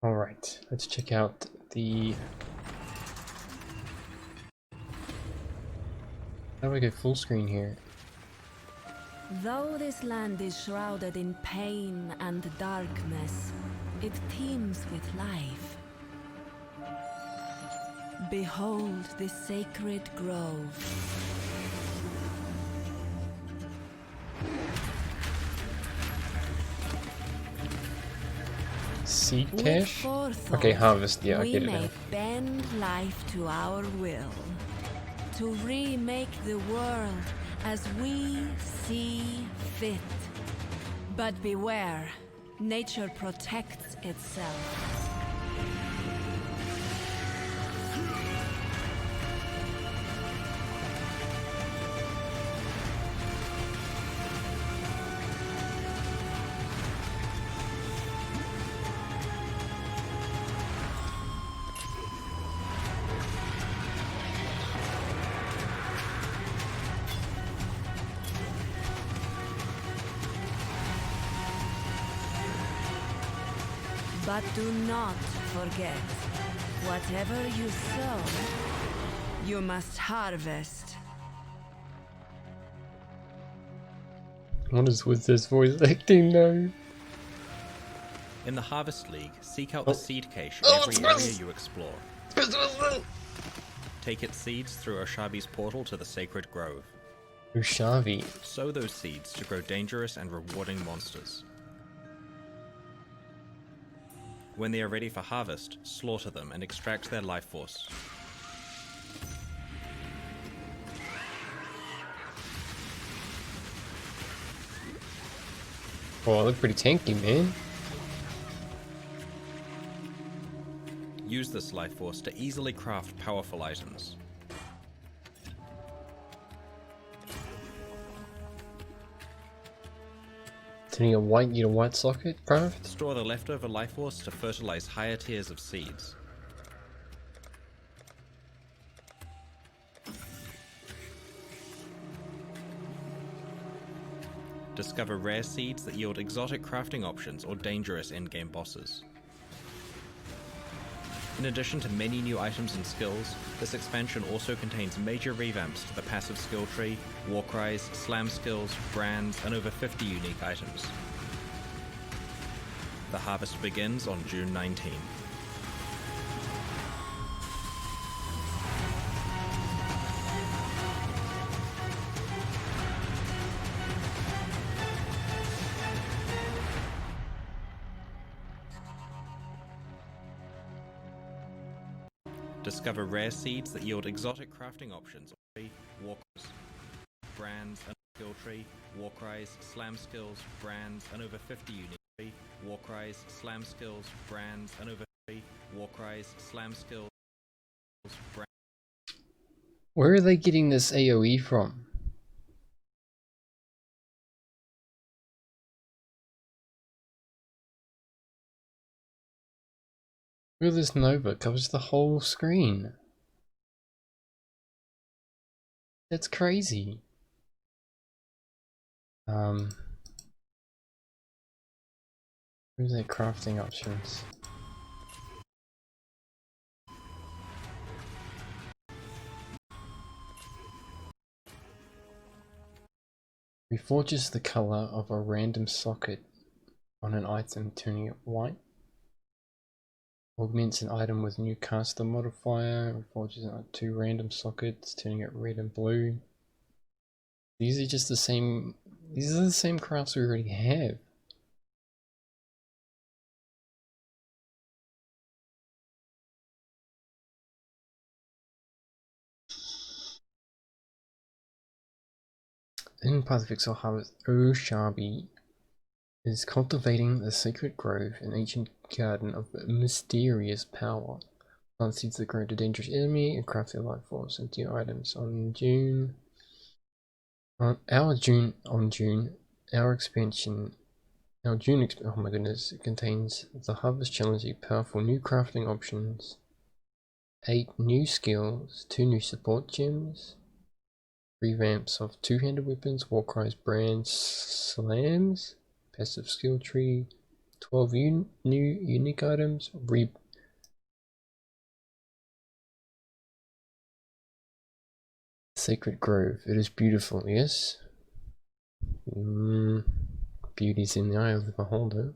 Alright, let's check out the... How do I go full screen here? Though this land is shrouded in pain and darkness, it teems with life. Behold this sacred grove. Seed cache? Okay, harvest, yeah, I get it now. We may bend life to our will, to remake the world as we see fit. But beware, nature protects itself. But do not forget, whatever you sow, you must harvest. What is with this voice acting now? In the Harvest League, seek out the seed cache in every area you explore. Take its seeds through Oshabi's portal to the Sacred Grove. Ushavi. Sow those seeds to grow dangerous and rewarding monsters. When they are ready for harvest, slaughter them and extract their life force. Oh, I look pretty tanky, man. Use this life force to easily craft powerful items. Turning a white into white socket, craft? Store the leftover life force to fertilize higher tiers of seeds. Discover rare seeds that yield exotic crafting options or dangerous endgame bosses. In addition to many new items and skills, this expansion also contains major revamps to the passive skill tree, war cries, slam skills, brands, and over 50 unique items. The harvest begins on June 19. Discover rare seeds that yield exotic crafting options, war cries, brands, and skill tree, war cries, slam skills, brands, and over 50 unique war cries, slam skills, brands, and over 50 war cries, slam skills, brands. Where are they getting this AoE from? Look at this Nova, covers the whole screen. That's crazy. Where's their crafting options? Reforges the color of a random socket on an item, turning it white. Augments an item with new caster modifier. Reforges 2 random sockets, turning it red and blue. These are just the same. These are the same crafts we already have. In Pacific Harvest, Oshabi is cultivating the sacred grove, an ancient garden of mysterious power. Plant seeds that grow to dangerous enemy and craft their life force into items. On June, our June expansion. Oh my goodness, it contains the Harvest Challenge, powerful new crafting options, 8 new skills, 2 new support gems, revamps of 2-handed weapons, war cries, brands, slams, passive skill tree, 12 new unique items. Reap Sacred Grove. It is beautiful, yes? Beauty's in the eye of the beholder.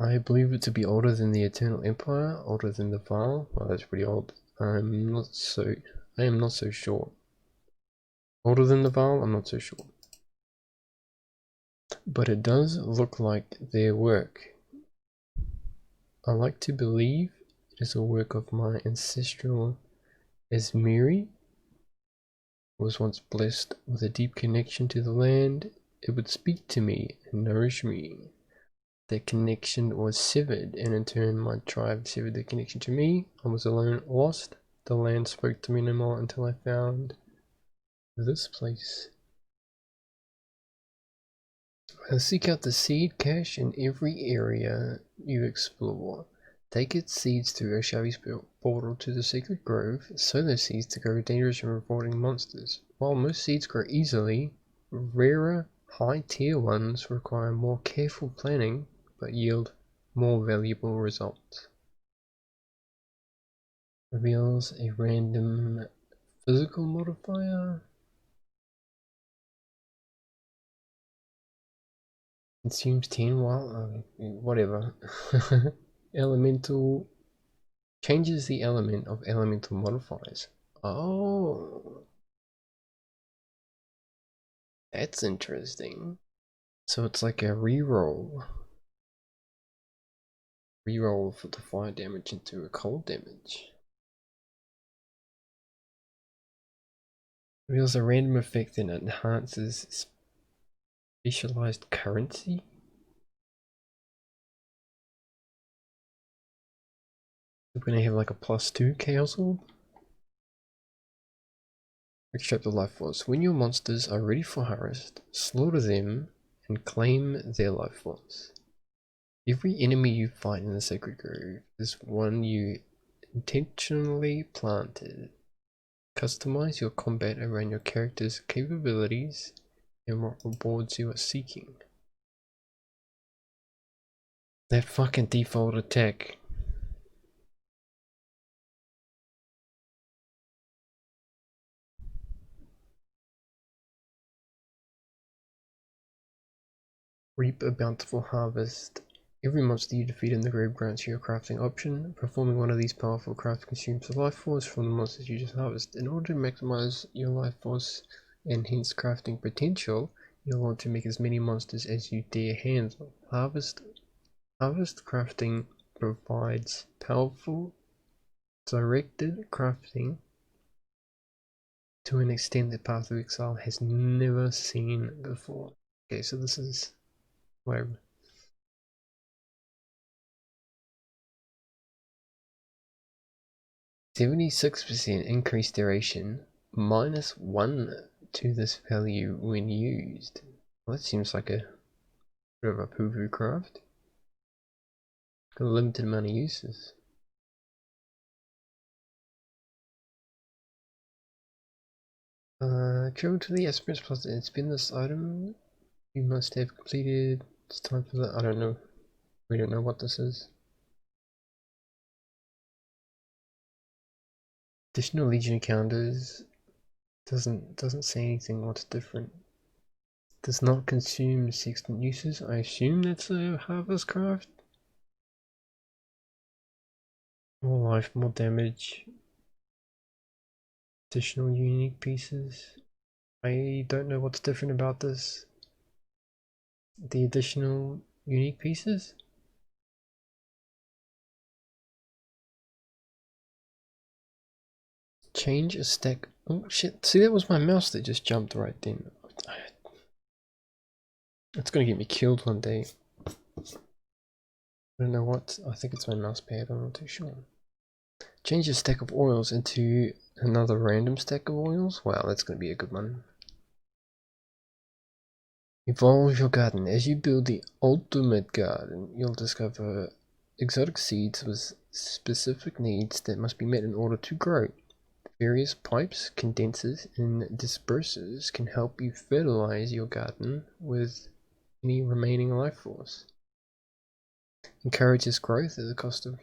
I believe it to be older than the Eternal Empire, older than the Val. Well, that's pretty old. I am not so sure. Older than the Val? I'm not so sure. But it does look like their work. I like to believe it is a work of my ancestral Esmiri, was once blessed with a deep connection to the land. It would speak to me and nourish me. That connection was severed, and in turn my tribe severed their connection to me. I was alone, lost. The land spoke to me no more until I found this place. Seek out the seed cache in every area you explore. Take its seeds through Oshabi's portal to the Sacred Grove. Sow those seeds to grow dangerous and rewarding monsters. While most seeds grow easily, rarer, high-tier ones require more careful planning but yield more valuable results. Reveals a random physical modifier. Consumes 10 while whatever. Elemental changes the element of elemental modifiers. Oh, that's interesting. So it's like a reroll. Reroll for the fire damage into a cold damage. Reveals a random effect that enhances specialized currency. We're gonna have like a +2 chaos orb. Extract the life force. When your monsters are ready for harvest, slaughter them and claim their life force. Every enemy you fight in the Sacred Grove is one you intentionally planted. Customize your combat around your character's capabilities and what rewards you are seeking. That fucking default attack. Reap a bountiful harvest. Every monster you defeat in the grove grants you a crafting option. Performing one of these powerful crafts consumes the life force from the monsters you just harvest. In order to maximize your life force and hence crafting potential, you'll want to make as many monsters as you dare handle. Harvest crafting provides powerful, directed crafting to an extent that Path of Exile has never seen before. Okay, so this is whatever. 76% increased duration, -1 to this value when used. Well, that seems like a bit of a poo-poo craft. Got a limited amount of uses. Travel to the Esperance Plaza and spin this item. You must have completed. It's time for the. I don't know. We don't know what this is. Additional Legion encounters doesn't say anything what's different. Does not consume sextant uses. I assume that's a harvest craft. More life, more damage. Additional unique pieces. I don't know what's different about this. The additional unique pieces? Change a stack. Oh shit, see that was my mouse that just jumped right then. It's gonna get me killed one day. I don't know what, I think it's my mouse pad, I'm not too sure. Change a stack of oils into another random stack of oils? Wow, that's gonna be a good one. Evolve your garden. As you build the ultimate garden, you'll discover exotic seeds with specific needs that must be met in order to grow. Various pipes, condensers, and dispersers can help you fertilize your garden with any remaining life force. Encourages growth at the cost of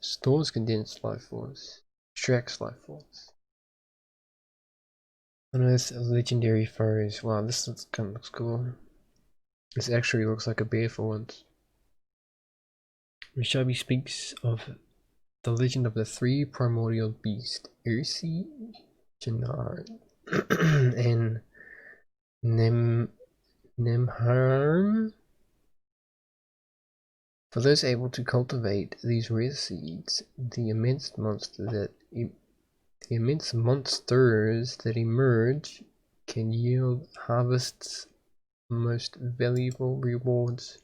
stores condensed life force. Extracts life force. Unearth legendary foes. Wow, this kind of looks cool. This actually looks like a bear for once. Rishabi speaks of the legend of the three primordial beasts, Ursi, Jannar, and Nemharm. For those able to cultivate these rare seeds, the immense monsters that emerge can yield harvests most valuable rewards.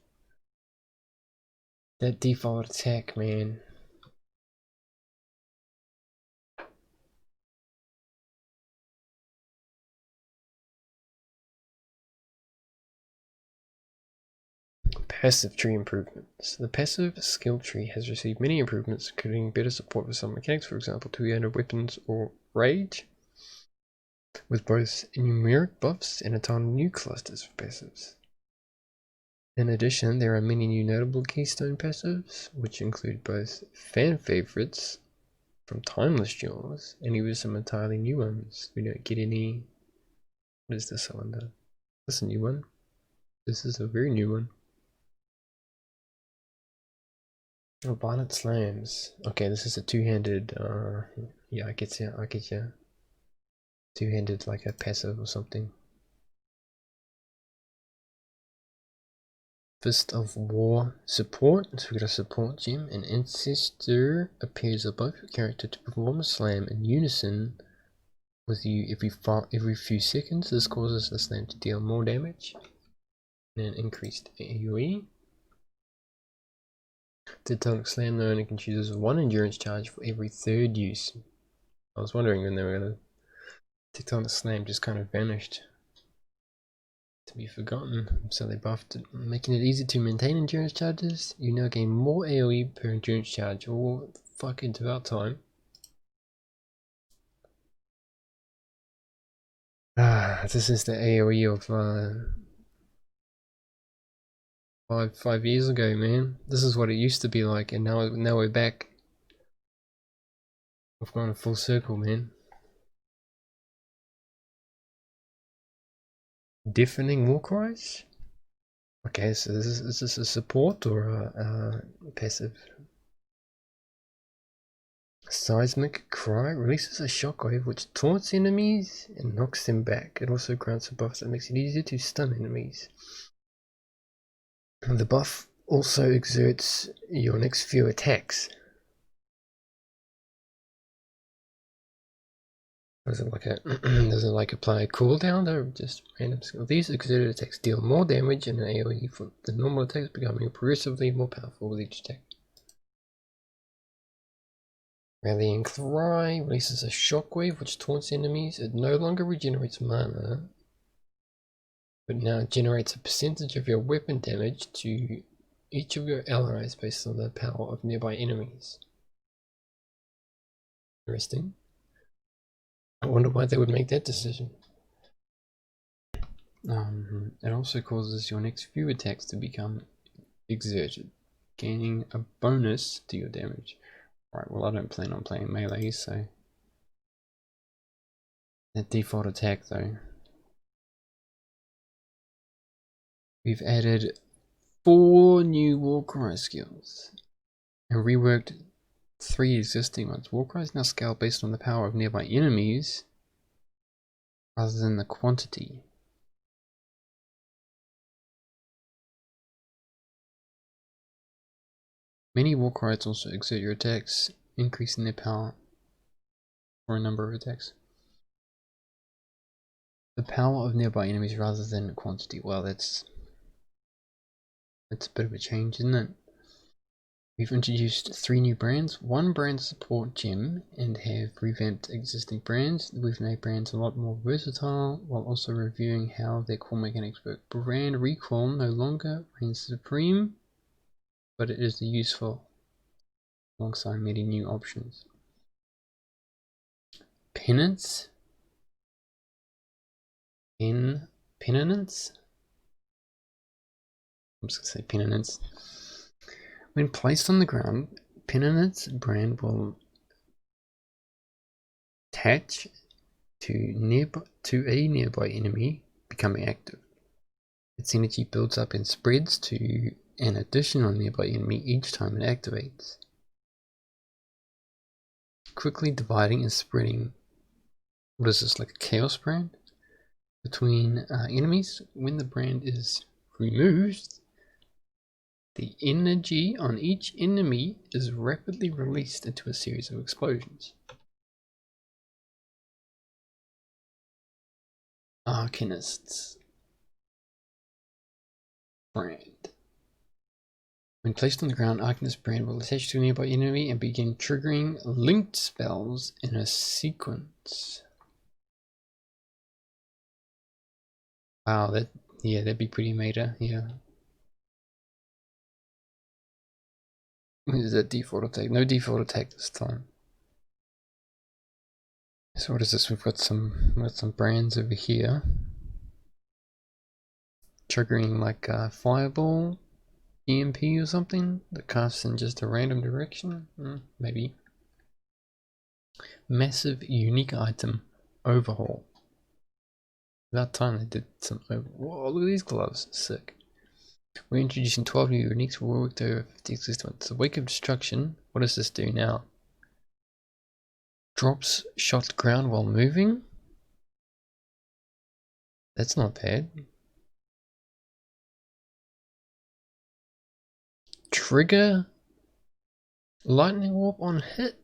That default attack, man. Passive tree improvements. The passive skill tree has received many improvements, including better support for some mechanics, for example, two-handed weapons or rage, with both numeric buffs and a ton of new clusters for passives. In addition, there are many new notable keystone passives, which include both fan favorites from Timeless Jaws and even some entirely new ones. We don't get any. What is this cylinder? That's a new one. This is a very new one. Oh, Violet Slams. Okay, this is a two-handed, yeah, I get you. Two-handed, like a passive or something. Fist of War support. So we got a support gem. An Ancestor appears above your character to perform a slam in unison with you every few seconds. This causes the slam to deal more damage and an increased AoE. The tectonic slam, the owner can choose one endurance charge for every third use. I was wondering when they were gonna. Tectonic slam just kind of vanished to be forgotten, so they buffed it, making it easy to maintain endurance charges. You now gain more AoE per endurance charge. Oh, fuck, it's about time. This is the AoE of 5 years ago, man. This is what it used to be like, and now we're back. We've gone a full circle, man. Deafening war cries? Okay, so is this a support or a passive? Seismic Cry releases a shockwave which taunts enemies and knocks them back. It also grants a buff that makes it easier to stun enemies. The buff also exerts your next few attacks. Does it like apply a cooldown or just random skill? These exerted attacks deal more damage and an AoE for the normal attacks, becoming progressively more powerful with each attack. Rallying Cry releases a shockwave which taunts enemies. It no longer regenerates mana, but now generates a percentage of your weapon damage to each of your allies based on the power of nearby enemies. Interesting. I wonder why they would make that decision. It also causes your next few attacks to become exerted, gaining a bonus to your damage. Right, well I don't plan on playing melee, so that default attack though. We've added 4 new Warcry skills and reworked 3 existing ones. Warcries now scale based on the power of nearby enemies rather than the quantity. Many Warcries also exert your attacks, increasing their power for a number of attacks. The power of nearby enemies rather than quantity. Well, that's a bit of a change, isn't it? We've introduced 3 new brands, 1 brand support gem, and have revamped existing brands. We've made brands a lot more versatile, while also reviewing how their core mechanics work. Brand recall no longer reigns supreme, but it is useful alongside many new options. Penance? Penance? I'm just gonna say Penitence. When placed on the ground, Penitence brand will attach to a nearby enemy, becoming active. Its energy builds up and spreads to an additional nearby enemy each time it activates, quickly dividing and spreading. What is this, like a chaos brand? Between enemies. When the brand is removed, the energy on each enemy is rapidly released into a series of explosions. Arcanists brand. When placed on the ground, Arcanist brand will attach to a nearby enemy and begin triggering linked spells in a sequence. Wow, that'd be pretty meta, yeah. Is that default attack? No default attack this time. So what is this? We've got some brands over here. Triggering like a fireball, EMP or something that casts in just a random direction? Maybe. Massive unique item overhaul. About time they did some whoa, look at these gloves, sick. We're introducing 12 new uniques for work over 50 existing ones. The Wake of Destruction, what does this do now? Drops shot ground while moving? That's not bad. Trigger lightning warp on hit?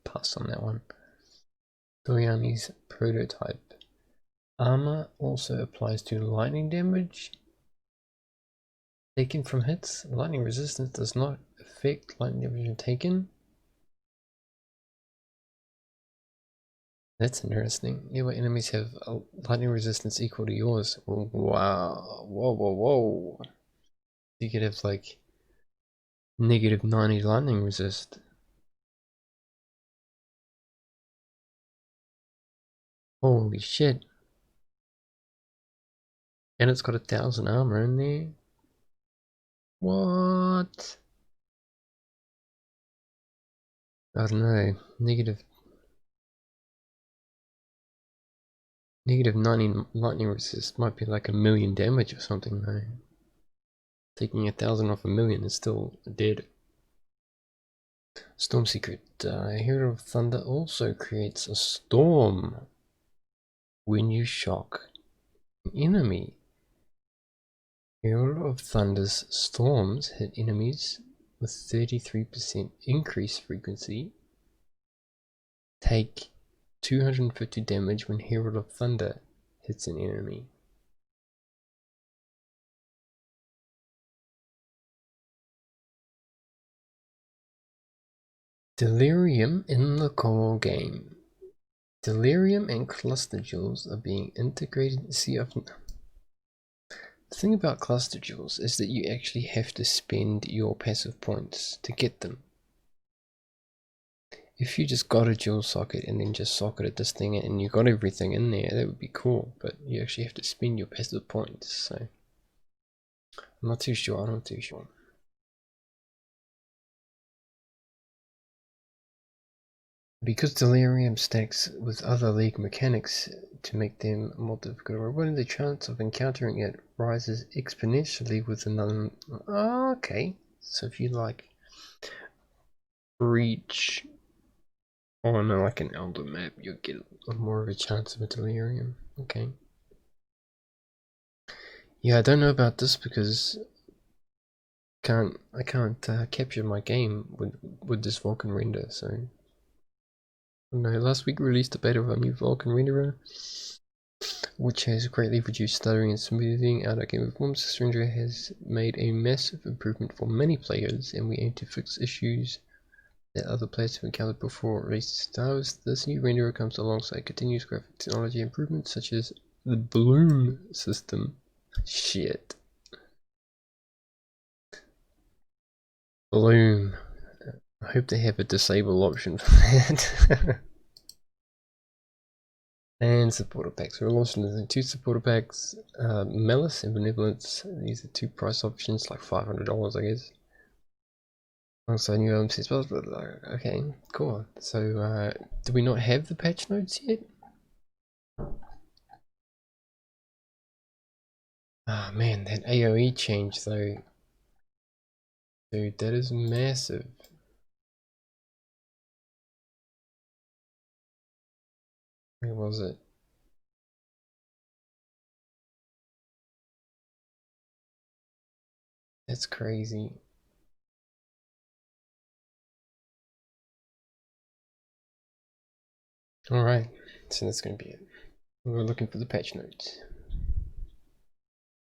Pass on that one. Doriani's prototype. Armor also applies to lightning damage taken from hits. Lightning resistance does not affect lightning damage taken. That's interesting. Nearby enemies have a lightning resistance equal to yours. Wow. Whoa. You could have like -90 lightning resist. Holy shit. And it's got 1,000 armor in there. What? I don't know. -90 lightning resist might be like 1,000,000 damage or something though. Taking 1,000 off 1,000,000 is still dead. Storm Secret. Hero of Thunder also creates a storm when you shock an enemy. Hero of Thunder's storms hit enemies with 33% increased frequency. Take 250 damage when Hero of Thunder hits an enemy. Delirium in the core game. Delirium and cluster jewels are being integrated. See, the thing about cluster jewels is that you actually have to spend your passive points to get them. If you just got a jewel socket and then just socketed this thing and you got everything in there, that would be cool, but you actually have to spend your passive points, so I'm not too sure. Because Delirium stacks with other League mechanics to make them more difficult, rewarding the chance of encountering it rises exponentially with another. Oh, okay, so if you like reach on like an elder map, you'll get more of a chance of a Delirium. Okay. Yeah, I don't know about this because I can't capture my game with this Vulkan render, so. No, last week released a beta of a new Vulkan renderer, which has greatly reduced stuttering and smoothing out our game performance. This renderer has made a massive improvement for many players, and we aim to fix issues that other players have encountered before release stars. This new renderer comes alongside continuous graphic technology improvements such as the bloom system. Shit. Bloom. I hope they have a disable option for that. And supporter packs. We're launching 2 supporter packs. Malice and Benevolence. These are 2 price options, like $500, I guess. Also, new album says, well, okay, cool. So, do we not have the patch notes yet? Ah, oh, man, that AoE change though. Dude, that is massive. Where was it? That's crazy. Alright, so that's gonna be it. We're looking for the patch notes.